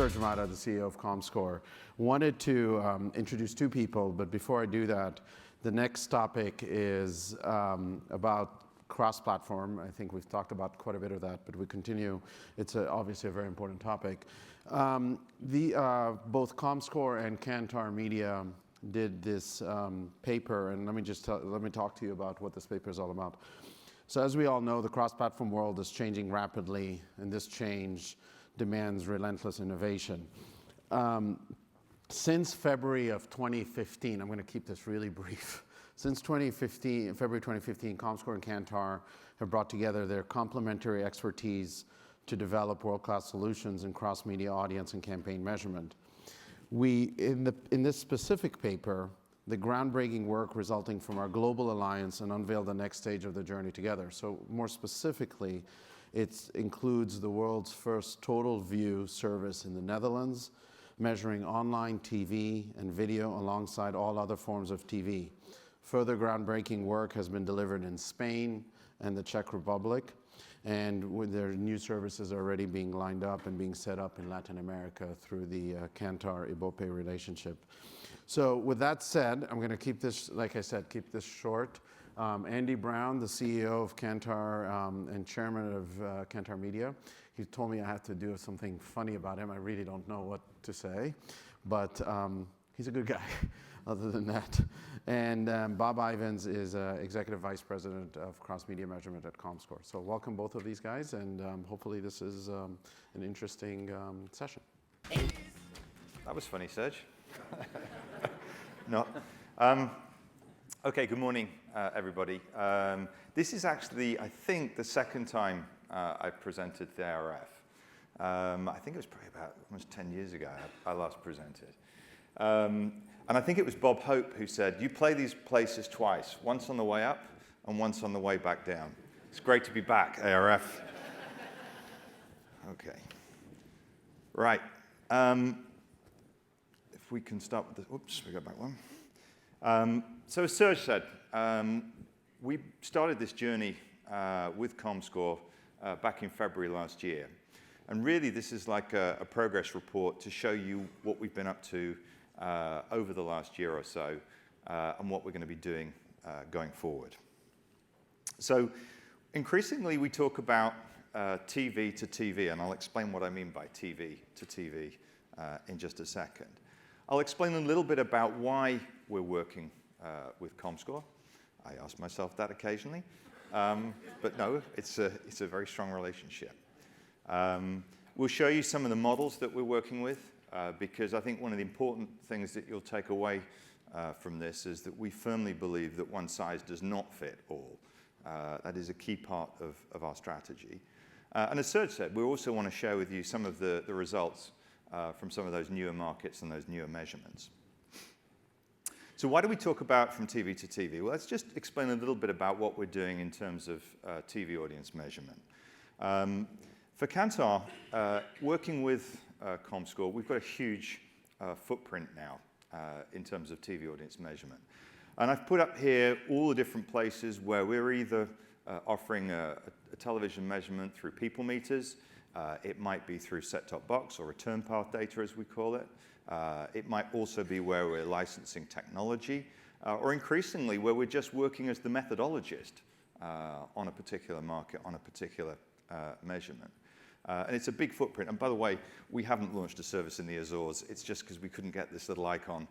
Serge Mata, the CEO of comScore. Wanted to introduce two people, but before I do that, the next topic is about cross-platform. I think we've talked about quite a bit of that, but we continue. It's obviously a very important topic. Both comScore and Kantar Media did this paper, and let me talk to you about what this paper is all about. So as we all know, the cross-platform world is changing rapidly, and this change demands relentless innovation. Since February of 2015, I'm going to keep this really brief. Since February 2015, comScore and Kantar have brought together their complementary expertise to develop world-class solutions in cross-media audience and campaign measurement. In this specific paper, the groundbreaking work resulting from our global alliance and unveiled the next stage of the journey together. So more specifically, it includes the world's first total view service in the Netherlands, measuring online TV and video alongside all other forms of TV. Further groundbreaking work has been delivered in Spain and the Czech Republic, and with their new services are already being lined up and being set up in Latin America through the Kantar-Ibope relationship. So with that said, I'm going to keep this, like I said, keep this short. Andy Brown, the CEO of Kantar and chairman of Kantar Media, he told me I had to do something funny about him. I really don't know what to say, but he's a good guy other than that. And Bob Ivins is Executive Vice President of Cross-Media Measurement at comScore. So welcome both of these guys, and hopefully this is an interesting session. That was funny, Serge. No. Okay, good morning, everybody. This is actually, I think, the second time I've presented the ARF. I think it was probably about almost 10 years ago I last presented. And I think it was Bob Hope who said, you play these places twice, once on the way up and once on the way back down. It's great to be back, ARF. Okay. Right. If we can start with the, oops, we go back one. So as Serge said, we started this journey with comScore back in February last year. And really, this is like a progress report to show you what we've been up to over the last year or so and what we're going to be doing going forward. So increasingly, we talk about TV to TV, and I'll explain what I mean by TV to TV in just a second. I'll explain a little bit about why we're working with comScore. I ask myself that occasionally, but no, it's a very strong relationship. We'll show you some of the models that we're working with, because I think one of the important things that you'll take away from this is that we firmly believe that one size does not fit all. That is a key part of our strategy. And as Serge said, we also want to share with you some of the results from some of those newer markets and those newer measurements. So why do we talk about from TV to TV? Well, let's just explain a little bit about what we're doing in terms of TV audience measurement. For Kantar, working with comScore, we've got a huge footprint now in terms of TV audience measurement. And I've put up here all the different places where we're either offering a television measurement through people meters. It might be through set-top box or return path data, as we call it. It might also be where we're licensing technology, or increasingly where we're just working as the methodologist on a particular market, on a particular measurement. And it's a big footprint. And by the way, we haven't launched a service in the Azores. It's just because we couldn't get this little icon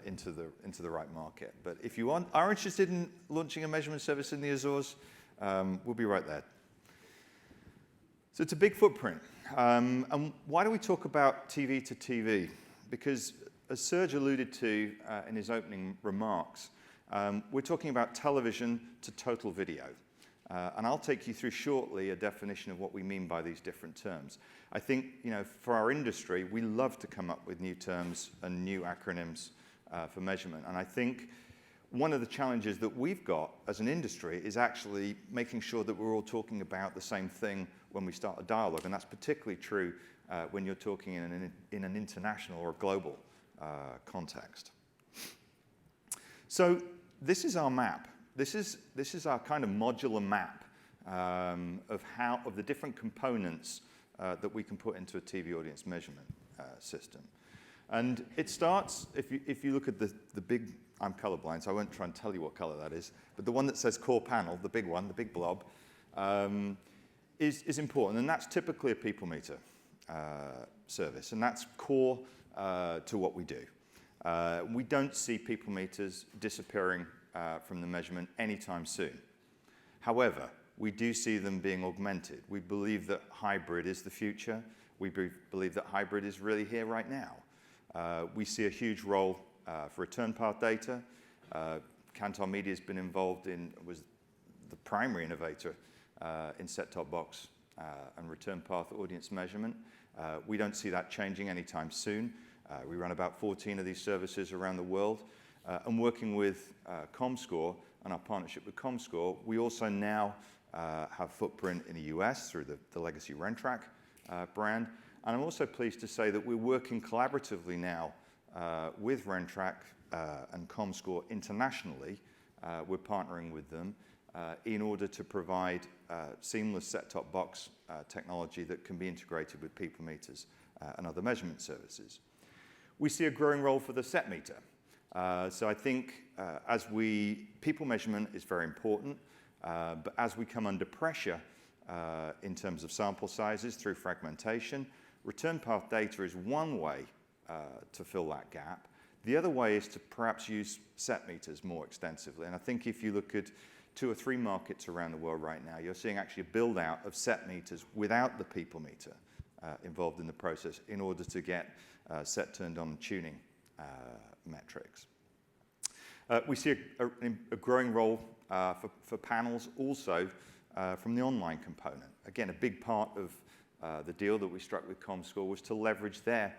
into the right market. But if you are interested in launching a measurement service in the Azores, we'll be right there. So it's a big footprint. And why do we talk about TV to TV? Because as Serge alluded to in his opening remarks, we're talking about television to total video. And I'll take you through shortly a definition of what we mean by these different terms. I think, for our industry, we love to come up with new terms and new acronyms for measurement. And I think one of the challenges that we've got as an industry is actually making sure that we're all talking about the same thing when we start a dialogue. And that's particularly true when you're talking in an international or global context. So this is our map. This is our kind of modular map of the different components that we can put into a TV audience measurement system. And it starts, if you look at the big, I'm colorblind, so I won't try and tell you what color that is, but the one that says core panel, the big one, the big blob, is important, and that's typically a people meter service, and that's core to what we do. We don't see people meters disappearing from the measurement anytime soon. However, we do see them being augmented. We believe that hybrid is the future. We believe that hybrid is really here right now. We see a huge role for return path data. Kantar Media has been involved was the primary innovator in set-top box and return path audience measurement. We don't see that changing anytime soon. We run about 14 of these services around the world. And working with comScore and our partnership with comScore, we also now have footprint in the US through the legacy Rentrack brand. And I'm also pleased to say that we're working collaboratively now with Rentrack and comScore internationally. We're partnering with them in order to provide seamless set-top box technology that can be integrated with people meters and other measurement services. We see a growing role for the set meter. So I think people measurement is very important, but as we come under pressure in terms of sample sizes through fragmentation, return path data is one way to fill that gap. The other way is to perhaps use set meters more extensively. And I think if you look at 2 or 3 markets around the world right now, you're seeing actually a build out of set meters without the people meter involved in the process in order to get set turned on tuning metrics. We see a growing role for panels also from the online component. Again, a big part of the deal that we struck with comScore was to leverage their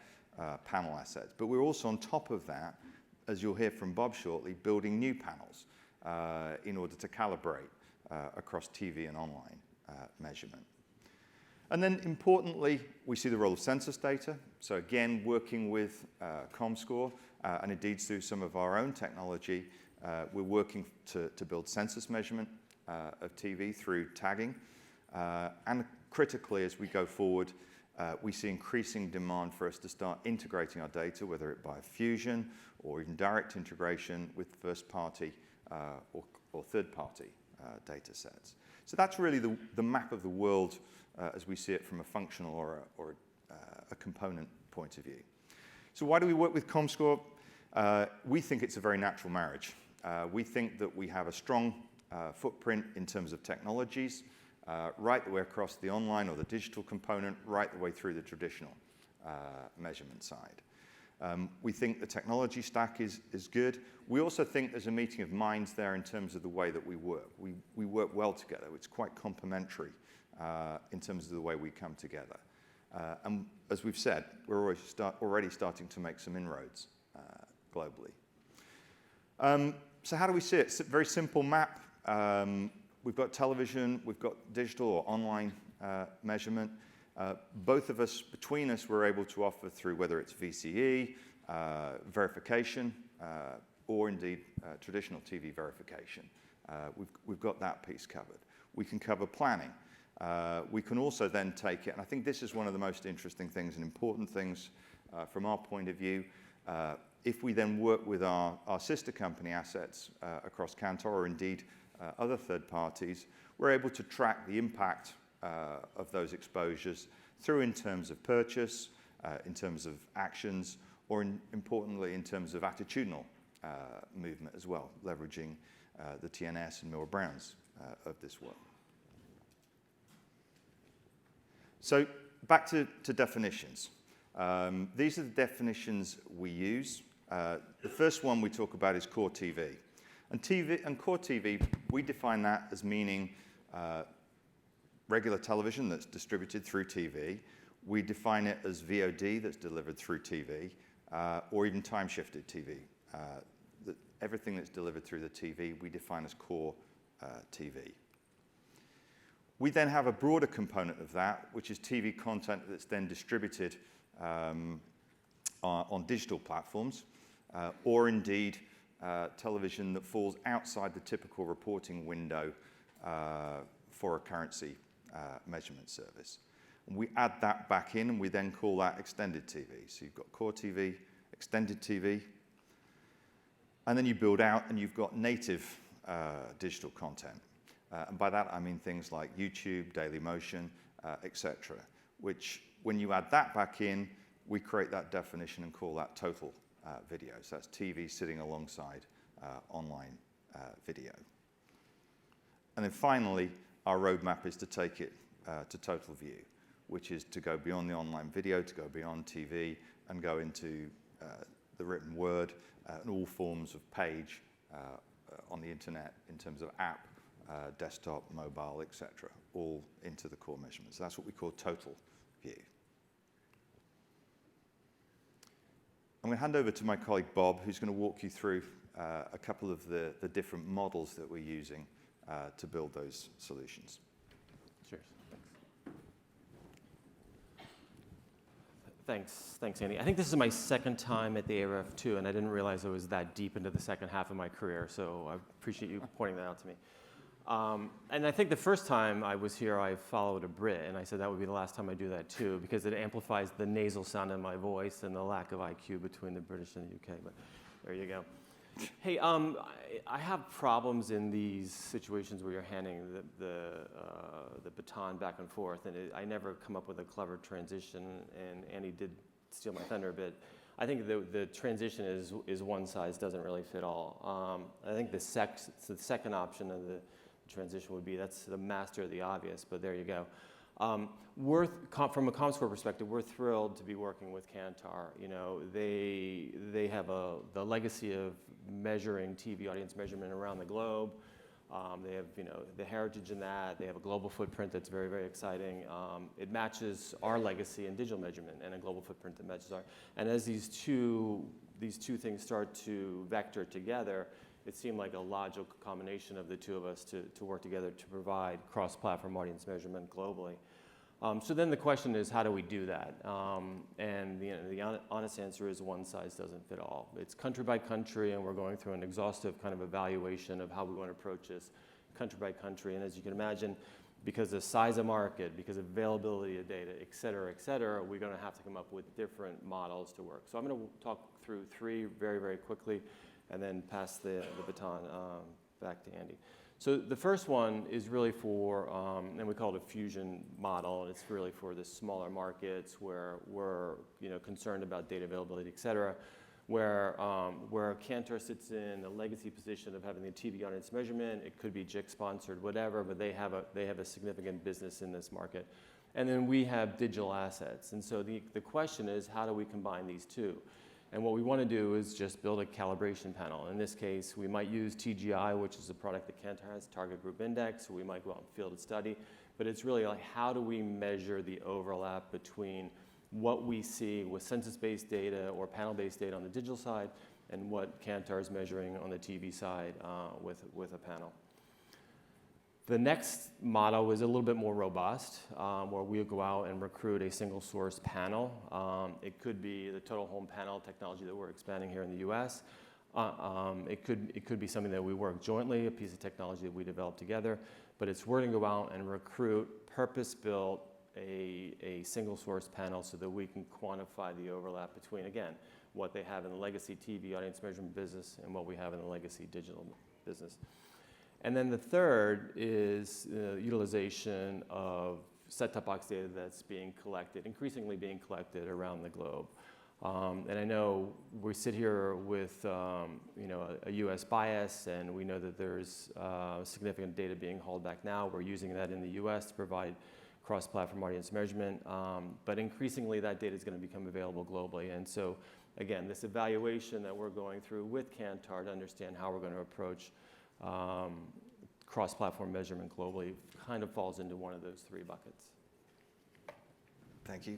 panel assets. But we're also on top of that, as you'll hear from Bob shortly, building new panels in order to calibrate across TV and online measurement. And then importantly, we see the role of census data. So again, working with comScore and indeed through some of our own technology, we're working to build census measurement of TV through tagging. And critically, as we go forward, we see increasing demand for us to start integrating our data, whether it by fusion or even direct integration with first-party or third-party data sets. So that's really the map of the world as we see it from a functional or a component point of view. So why do we work with comScore? We think it's a very natural marriage. We think that we have a strong footprint in terms of technologies, right the way across the online or the digital component, right the way through the traditional measurement side. We think the technology stack is good. We also think there's a meeting of minds there in terms of the way that we work. We work well together. It's quite complementary in terms of the way we come together. And as we've said, we're already starting to make some inroads globally. So how do we see it? It's a very simple map. We've got television, we've got digital or online measurement. Both of us, between us, we're able to offer through whether it's VCE, verification, or indeed traditional TV verification. We've got that piece covered. We can cover planning. We can also then take it, and I think this is one of the most interesting things and important things from our point of view. If we then work with our sister company assets across Kantar or indeed other third parties, we're able to track the impact of those exposures through in terms of purchase, in terms of actions, or importantly in terms of attitudinal movement as well, leveraging the TNS and Millward Browns of this world. So back to definitions. These are the definitions we use. The first one we talk about is core TV. And core TV, we define that as meaning regular television that's distributed through TV. We define it as VOD that's delivered through TV, or even time-shifted TV. Everything that's delivered through the TV, we define as core TV. We then have a broader component of that, which is TV content that's then distributed on digital platforms, or indeed television that falls outside the typical reporting window for a currency measurement service. We add that back in, and we then call that extended TV. So you've got core TV, extended TV, and then you build out, and you've got native digital content. And by that, I mean things like YouTube, Dailymotion, etc., which when you add that back in, we create that definition and call that total video. So that's TV sitting alongside online video. And then finally, our roadmap is to take it to total view, which is to go beyond the online video, to go beyond TV, and go into the written word and all forms of page on the internet in terms of app, desktop, mobile, etc., all into the core measurements. So that's what we call total view. I'm going to hand over to my colleague Bob, who's going to walk you through a couple of the different models that we're using to build those solutions. Cheers. Thanks, Andy. I think this is my second time at the ARF2, and I didn't realize I was that deep into the second half of my career, so I appreciate you pointing that out to me. And I think the first time I was here, I followed a Brit, and I said that would be the last time I do that too, because it amplifies the nasal sound in my voice and the lack of IQ between the British and the UK, but there you go. Hey, I have problems in these situations where you're handing the baton back and forth, and I never come up with a clever transition, and Andy did steal my thunder a bit. I think the transition is one size doesn't really fit all. I think the second option of the transition would be that's the master of the obvious, but there you go. From a comScore perspective, we're thrilled to be working with Kantar. You know, they have the legacy of measuring TV audience measurement around the globe. They have, you know, the heritage in that. They have a global footprint that's very, very exciting. It matches our legacy in digital measurement and a global footprint that matches our. And as these two things start to vector together, it seemed like a logical combination of the two of us to work together to provide cross-platform audience measurement globally. So then the question is, how do we do that? And the honest answer is one size doesn't fit all. It's country by country, and we're going through an exhaustive kind of evaluation of how we want to approach this country by country. And as you can imagine, because of size of market, because of availability of data, et cetera, we're going to have to come up with different models to work. So I'm going to talk through three very, very quickly, and then pass the baton back to Andy. So the first one is really for, and we call it a fusion model, and it's really for the smaller markets where we're concerned about data availability, et cetera, where Kantar sits in the legacy position of having the TV audience measurement. It could be JIC sponsored, whatever, but they have a significant business in this market. And then we have digital assets. And so the question is, how do we combine these two? And what we want to do is just build a calibration panel. In this case, we might use TGI, which is a product that Kantar has, Target Group Index, or we might go out and field a study. But it's really like, how do we measure the overlap between what we see with census-based data or panel-based data on the digital side and what Kantar is measuring on the TV side with a panel. The next model is a little bit more robust, where we'll go out and recruit a single source panel. It could be the total home panel technology that we're expanding here in the US. It could be something that we work jointly, a piece of technology that we develop together, but it's we're going to go out and recruit purpose-built a single source panel so that we can quantify the overlap between, again, what they have in the legacy TV audience measurement business and what we have in the legacy digital business. And then the third is utilization of set-top box data that's being collected, increasingly being collected around the globe. And I know we sit here with a US bias, and we know that there's significant data being hauled back now. We're using that in the US to provide cross-platform audience measurement, but increasingly that data is going to become available globally. And so, again, this evaluation that we're going through with Kantar to understand how we're going to approach cross-platform measurement globally kind of falls into one of those three buckets. Thank you.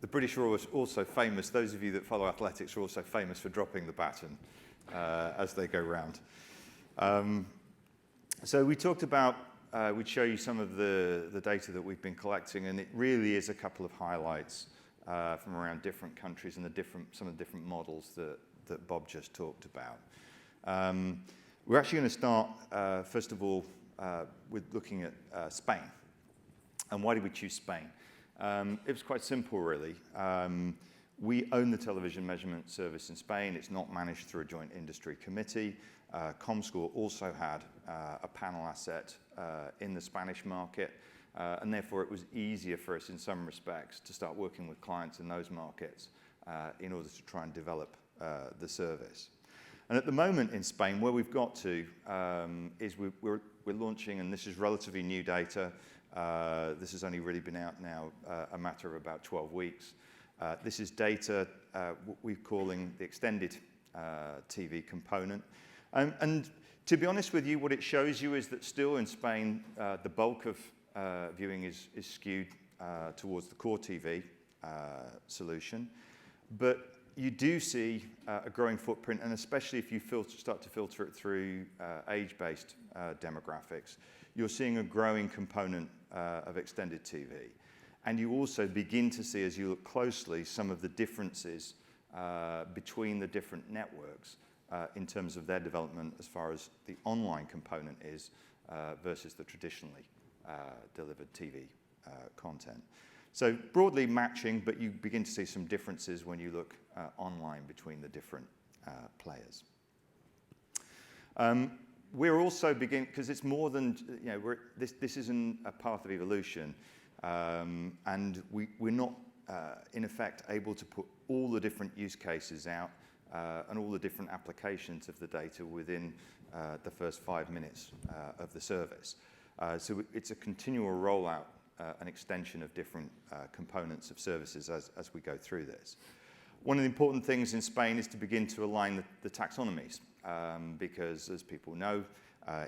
The British are also famous, those of you that follow athletics are also famous for dropping the baton as they go round. So we talked about, we'd show you some of the data that we've been collecting, and it really is a couple of highlights from around different countries and some of the different models that Bob just talked about. We're actually going to start, first of all, with looking at Spain. And why did we choose Spain? It was quite simple, really. We own the television measurement service in Spain. It's not managed through a joint industry committee. comScore also had a panel asset in the Spanish market, and therefore it was easier for us in some respects to start working with clients in those markets in order to try and develop the service. And at the moment in Spain, where we've got to is we're launching, and this is relatively new data. This has only really been out now a matter of about 12 weeks. This is data what we're calling the extended TV component. And to be honest with you, what it shows you is that still in Spain, the bulk of viewing is skewed towards the core TV solution. But you do see a growing footprint, and especially if you start to filter it through age-based demographics, you're seeing a growing component of extended TV. And you also begin to see, as you look closely, some of the differences between the different networks in terms of their development as far as the online component is versus the traditionally delivered TV content. So broadly matching, but you begin to see some differences when you look online between the different players. We're also beginning, because it's more than, this isn't a path of evolution, and we're not, in effect, able to put all the different use cases out and all the different applications of the data within the first 5 minutes of the service. So it's a continual rollout, an extension of different components of services as we go through this. One of the important things in Spain is to begin to align the taxonomies, because as people know,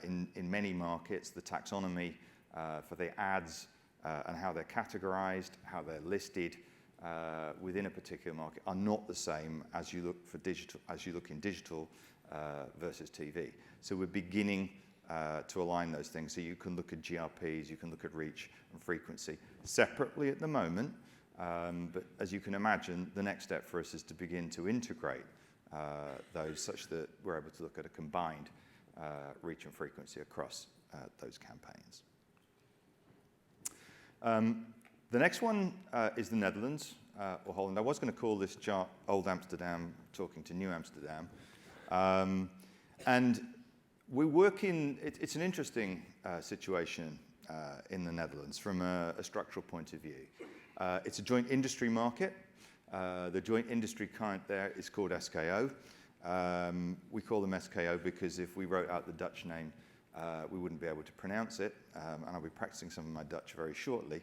in many markets, the taxonomy for the ads and how they're categorized, how they're listed within a particular market are not the same as you look for digital, as you look in digital versus TV. So we're beginning to align those things. So you can look at GRPs, you can look at reach and frequency separately at the moment, but as you can imagine, the next step for us is to begin to integrate those such that we're able to look at a combined reach and frequency across those campaigns. The next one is the Netherlands or Holland. I was going to call this chart Old Amsterdam talking to New Amsterdam. And we're working, it's an interesting situation in the Netherlands from a structural point of view. It's a joint industry market. The joint industry client there is called SKO. We call them SKO because if we wrote out the Dutch name, we wouldn't be able to pronounce it, and I'll be practicing some of my Dutch very shortly.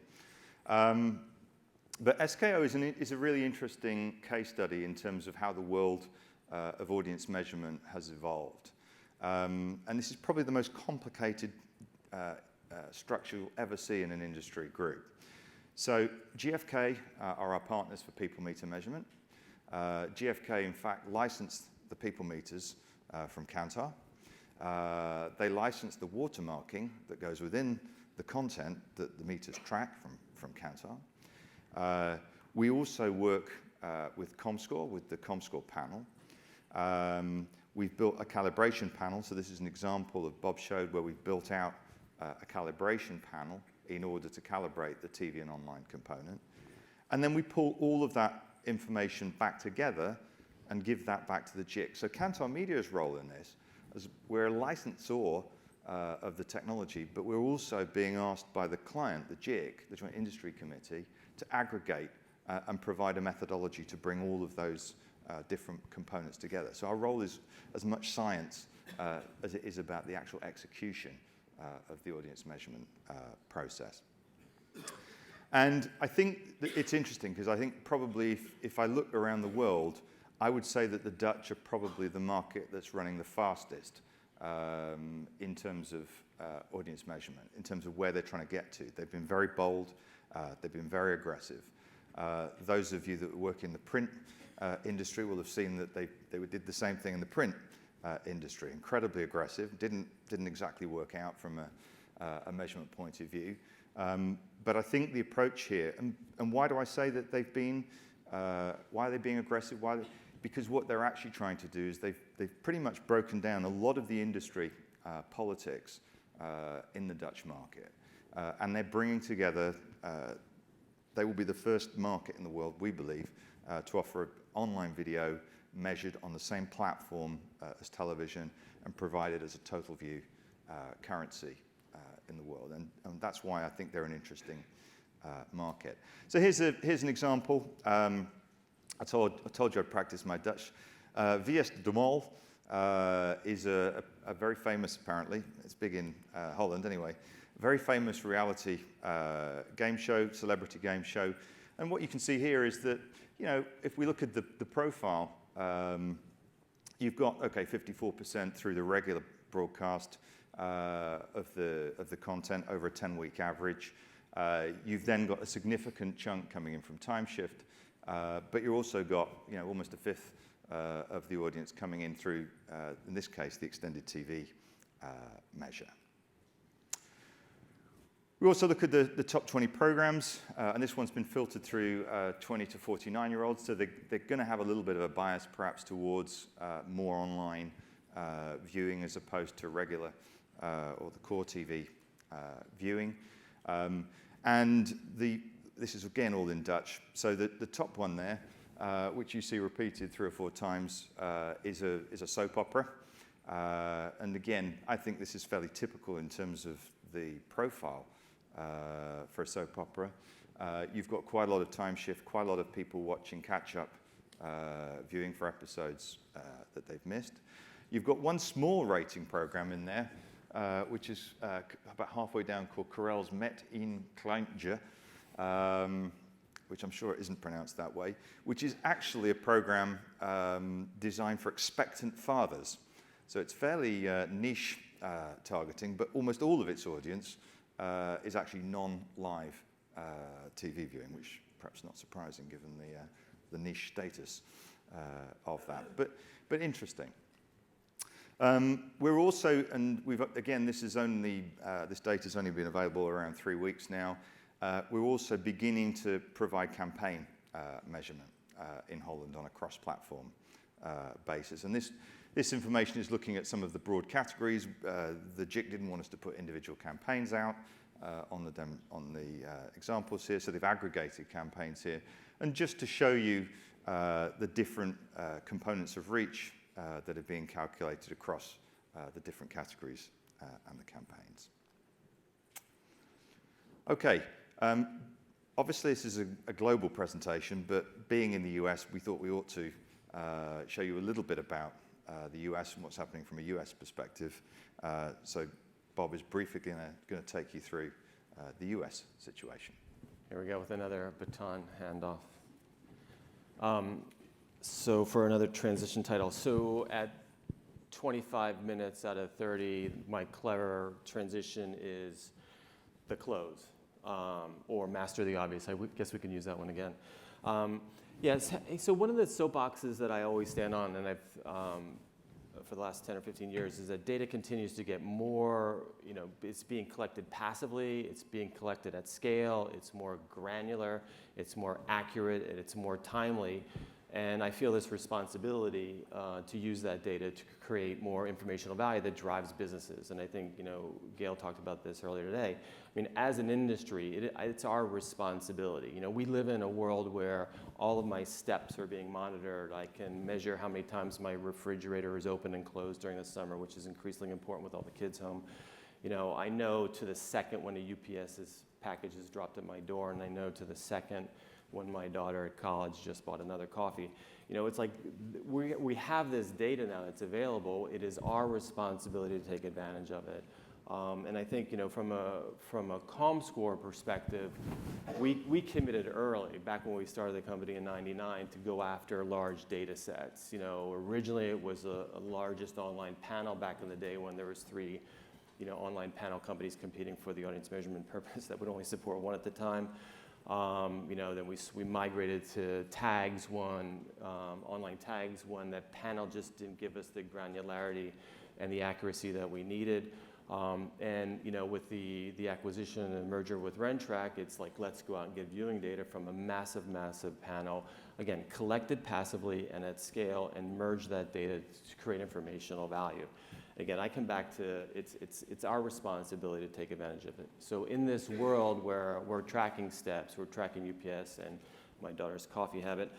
But SKO is a really interesting case study in terms of how the world of audience measurement has evolved. And this is probably the most complicated structure you'll ever see in an industry group. So GfK are our partners for people meter measurement. GfK, in fact, licensed the people meters from Kantar. They licensed the watermarking that goes within the content that the meters track from Kantar. We also work with comScore, with the comScore panel. We've built a calibration panel, so this is an example of Bob showed where we've built out a calibration panel in order to calibrate the TV and online component. And then we pull all of that information back together and give that back to the JIC. So Kantar Media's role in this is we're a licensor of the technology, but we're also being asked by the client, the JIC, the Joint Industry Committee, to aggregate and provide a methodology to bring all of those different components together. So our role is as much science as it is about the actual execution of the audience measurement process. And I think that it's interesting because I think probably if I look around the world, I would say that the Dutch are probably the market that's running the fastest in terms of audience measurement, in terms of where they're trying to get to. They've been very bold, they've been very aggressive. Those of you that work in the print industry will have seen that they did the same thing in the print industry. Incredibly aggressive, didn't exactly work out from a measurement point of view. But I think the approach here, and why do I say that they've been, why are they being aggressive? Because what they're actually trying to do is they've pretty much broken down a lot of the industry politics in the Dutch market. And they're bringing together They will be the first market in the world, we believe, to offer online video measured on the same platform as television and provided as a total view currency in the world. And that's why I think they're an interesting market. So here's an example. I told you I'd practice my Dutch. VS de Mol is a very famous, apparently, it's big in Holland anyway, very famous reality game show, celebrity game show. And what you can see here is that, you know, if we look at the profile, you've got, okay, 54% through the regular broadcast of the content over a 10-week average. You've then got a significant chunk coming in from time shift, but you've also got, you know, almost a fifth of the audience coming in through, in this case, the extended TV measure. We also look at the top 20 programs, and this one's been filtered through 20 to 49-year-olds, so they're going to have a little bit of a bias perhaps towards more online viewing as opposed to regular or the core TV viewing. And this is again all in Dutch, so the top one there, which you see repeated 3 or 4 times, is a soap opera. And again, I think this is fairly typical in terms of the profile for a soap opera. You've got quite a lot of time shift, quite a lot of people watching catch-up viewing for episodes that they've missed. You've got one small rating program in there, which is about halfway down, called Karel's Met in Kleintje, which I'm sure isn't pronounced that way, which is actually a program designed for expectant fathers. So it's fairly niche targeting, but almost all of its audience is actually non-live TV viewing, which perhaps not surprising given the niche status of that, but interesting. We're also, and we've again, this data's only been available around 3 weeks now. We're also beginning to provide campaign measurement in Holland on a cross-platform basis, and this information is looking at some of the broad categories. The JIC didn't want us to put individual campaigns out on the examples here, so they've aggregated campaigns here. And just to show you the different components of reach that are being calculated across the different categories and the campaigns. Okay, obviously this is a global presentation, but being in the US, we thought we ought to show you a little bit about the US and what's happening from a US perspective. So Bob is briefly going to take you through the US situation. Here we go with another baton handoff. So for another transition title, so at 25 minutes out of 30, my clever transition is the close, or master the obvious. I guess we can use that one again. Yes, so one of the soapboxes that I always stand on, and I've for the last 10 or 15 years, is that data continues to get more, you know, it's being collected passively, it's being collected at scale, it's more granular, it's more accurate, and it's more timely. And I feel this responsibility to use that data to create more informational value that drives businesses. And I think, you know, Gail talked about this earlier today. I mean, as an industry, it's our responsibility. You know, we live in a world where all of my steps are being monitored. I can measure how many times my refrigerator is open and closed during the summer, which is increasingly important with all the kids home. You know, I know to the second when a UPS package is dropped at my door, and I know to the second when my daughter at college just bought another coffee. You know, it's like we have this data now that's available. It is our responsibility to take advantage of it. And I think, you know, from a comScore perspective, we committed early, back when we started the company in '99, to go after large data sets. You know, originally it was a largest online panel back in the day when there was 3, you know, online panel companies competing for the audience measurement purpose that would only support 1 at the time. You know, then we migrated to tags one, online tags one. That panel just didn't give us the granularity and the accuracy that we needed. And with the acquisition and merger with Rentrack, it's like, let's go out and get viewing data from a massive, massive panel, again, collected passively and at scale, and merge that data to create informational value. Again, I come back to it's our responsibility to take advantage of it. So in this world where we're tracking steps, we're tracking UPS and my daughter's coffee habit,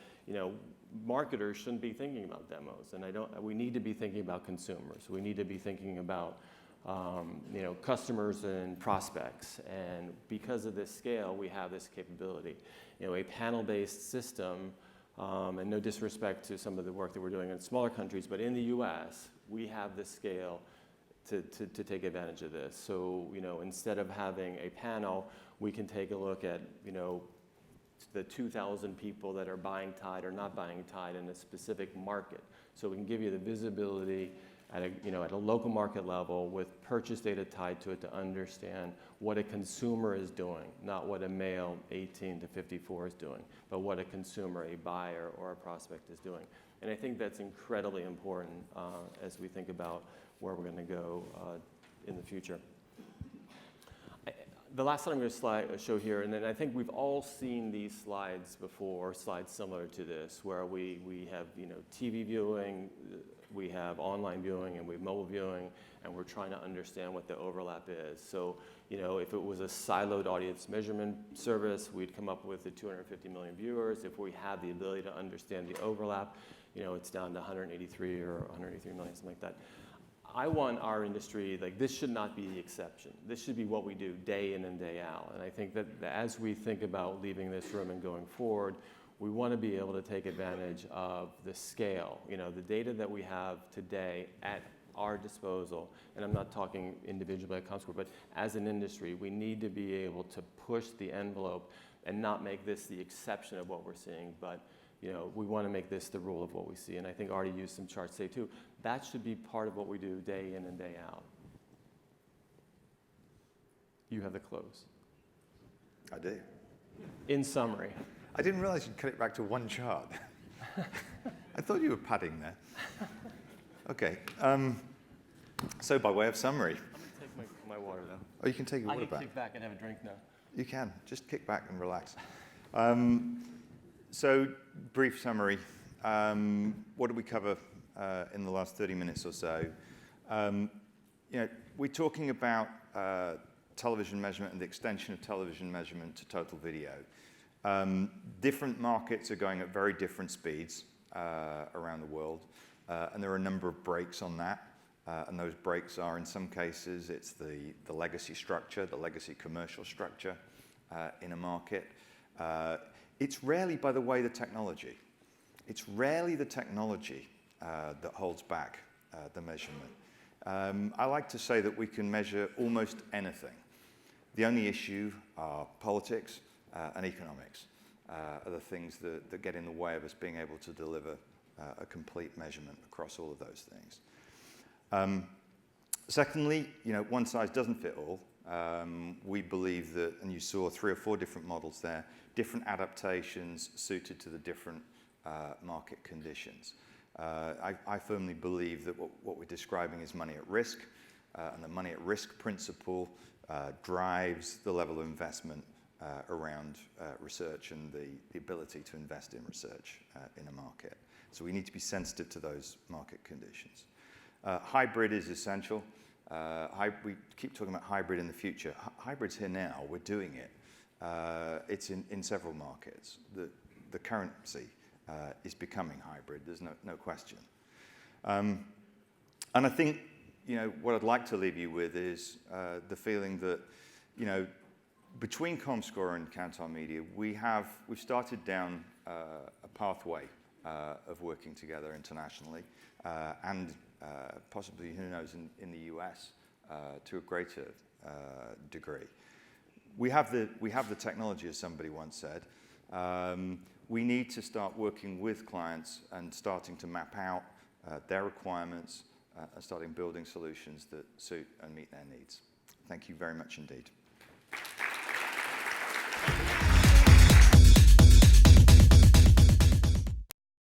marketers shouldn't be thinking about demos, and we need to be thinking about consumers. We need to be thinking about customers and prospects, and because of this scale, we have this capability. A panel-based system, and no disrespect to some of the work that we're doing in smaller countries, but in the U.S., we have the scale to take advantage of this. So, instead of having a panel, we can take a look at, the 2,000 people that are buying Tide or not buying Tide in a specific market. So we can give you the visibility at a local market level with purchase data tied to it to understand what a consumer is doing, not what a male 18 to 54 is doing, but what a consumer, a buyer, or a prospect is doing. And I think that's incredibly important as we think about where we're going to go in the future. The last slide I'm going to show here, and then I think we've all seen these slides before, slides similar to this, where we have TV viewing, we have online viewing, and we have mobile viewing, and we're trying to understand what the overlap is. So, if it was a siloed audience measurement service, we'd come up with the 250 million viewers. If we have the ability to understand the overlap, it's down to 183 or 183 million, something like that. I want our industry, this should not be the exception. This should be what we do day in and day out. And I think that as we think about leaving this room and going forward, we want to be able to take advantage of the scale, the data that we have today at our disposal. And I'm not talking individually at comScore, but as an industry, we need to be able to push the envelope and not make this the exception of what we're seeing, but we want to make this the rule of what we see. And I think Artie used some charts today too. That should be part of what we do day in and day out. You have the close. I do. In summary. I didn't realize you'd cut it back to one chart. I thought you were padding there. Okay. So by way of summary. I'm going to take my water though. Oh, you can take your water back. I can kick back and have a drink now. You can. Just kick back and relax. So, brief summary. What did we cover in the last 30 minutes or so? We're talking about television measurement and the extension of television measurement to total video. Different markets are going at very different speeds around the world, and there are a number of breaks on that. And those breaks are, in some cases, it's the legacy structure, the legacy commercial structure in a market. It's rarely, by the way, the technology. It's rarely the technology that holds back the measurement. I like to say that we can measure almost anything. The only issue are politics and economics are the things that get in the way of us being able to deliver a complete measurement across all of those things. Secondly, one size doesn't fit all. We believe that, and you saw 3 or 4 different models there, different adaptations suited to the different market conditions. I firmly believe that what we're describing is money at risk, and the money at risk principle drives the level of investment around research and the ability to invest in research in a market. So we need to be sensitive to those market conditions. Hybrid is essential. We keep talking about hybrid in the future. Hybrid's here now. We're doing it. It's in several markets. The currency is becoming hybrid. There's no question. And I think what I'd like to leave you with is the feeling that between comScore and Kantar Media, we've started down a pathway of working together internationally and possibly, who knows, in the US to a greater degree. We have the technology, as somebody once said. We need to start working with clients and starting to map out their requirements and starting building solutions that suit and meet their needs. Thank you very much indeed.